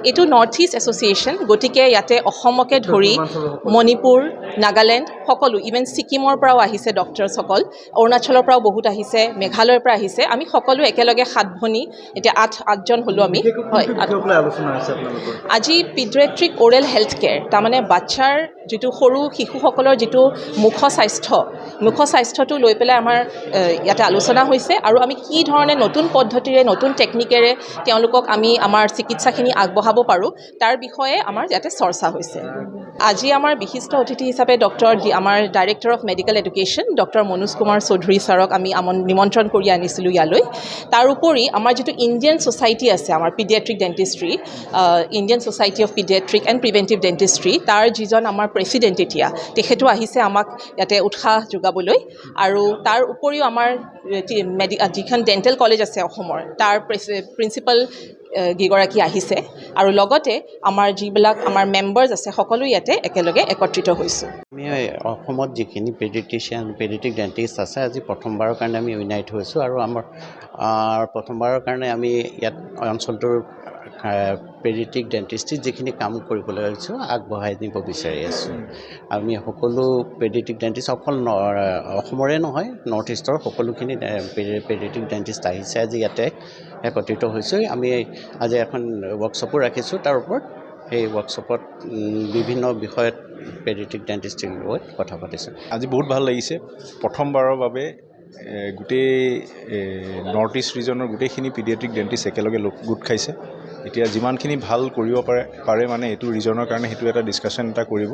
এইটো north east association, গতিকে ইয়াতে অসমকে ধৰি মণিপুৰ, নাগালেণ্ড সকলো, ইভেন ছিকিমৰ পৰাও আহিছে ডক্টৰছসকল, অৰুণাচলৰ পৰাও বহুত আহিছে, মেঘালয়ৰ পৰা আহিছে। আমি সকলো একেলগে 7 ভনী, এতিয়া 8জন হ'লোঁ আমি। হয়, আজি পিডিয়াট্ৰিক অ'ৰেল হেল্থ কেয়াৰ, তাৰমানে বাচ্চাৰ যিটো সৰু শিশুসকলৰ যিটো মুখ স্বাস্থ্যটো লৈ পেলাই আমাৰ ইয়াতে আলোচনা হৈছে, আৰু আমি কি ধৰণে নতুন পদ্ধতিৰে নতুন টেকনিকেৰে তেওঁলোকক আমি আমাৰ চিকিৎসাখিনি আগবঢ়াব পাৰোঁ তাৰ বিষয়ে আমাৰ ইয়াতে চৰ্চা হৈছে। আজি আমাৰ বিশিষ্ট অতিথি হিচাপে আমাৰ director of medical education doctor Manoj Kumar Choudhury ছাৰক আমি নিমন্ত্ৰণ কৰি আনিছিলোঁ ইয়ালৈ। তাৰ উপৰি আমাৰ যিটো ইণ্ডিয়ান ছ'চাইটি আছে, আমাৰ paediatric dentistry, Indian society of paediatric and preventive dentistry, তাৰ যিজন আমাৰ প্ৰেচিডেণ্ট এতিয়া, তেখেতো আহিছে আমাক ইয়াতে উৎসাহ যোগাবলৈ। আৰু তাৰ উপৰিও আমাৰ যিখন ডেণ্টেল কলেজ আছে অসমৰ, তাৰ প্ৰিন্সিপাল কেইগৰাকী আহিছে, আৰু লগতে আমাৰ যিবিলাক আমাৰ মেম্বাৰ্ছ আছে সকলো ইয়াতে একেলগে একত্ৰিত হৈছোঁ। আমি অসমত যিখিনি পেডিয়াট্ৰিক ডেণ্টিষ্ট আছে, আজি প্ৰথমবাৰৰ কাৰণে আমি ইউনাইট হৈছোঁ, আৰু আমাৰ প্ৰথমবাৰৰ কাৰণে আমি ইয়াত অঞ্চলটোৰ পেডিয়াট্ৰিক ডেণ্টিষ্ট্ৰিত যিখিনি কাম কৰিবলৈ হৈছোঁ আগবঢ়াই নিব বিচাৰি আছোঁ। আমি সকলো পেডিয়াট্ৰিক ডেণ্টিষ্ট অকল অসমৰে নহয়, নৰ্থ ইষ্টৰ সকলোখিনি পেডিয়াট্ৰিক ডেণ্টিষ্ট আহিছে আজি ইয়াতে একত্ৰিত হৈছোঁ। আমি আজি এখন ৱৰ্কশ্বপো ৰাখিছোঁ তাৰ ওপৰত। সেই ৱৰ্কশ্বপত বিভিন্ন বিষয়ত পেডিয়াট্ৰিক ডেণ্টিষ্ট্ৰিৰ লগত কথা পাতিছোঁ। আজি বহুত ভাল লাগিছে, প্ৰথমবাৰৰ বাবে গোটেই নৰ্থ ইষ্ট ৰিজনৰ গোটেইখিনি পিডিয়াট্ৰিক ডেণ্টিষ্ট একেলগে গোট খাইছে। এতিয়া যিমানখিনি ভাল কৰিব পাৰে মানে এইটো ৰিজনৰ কাৰণে সেইটো এটা ডিছকাশ্যন এটা কৰিব।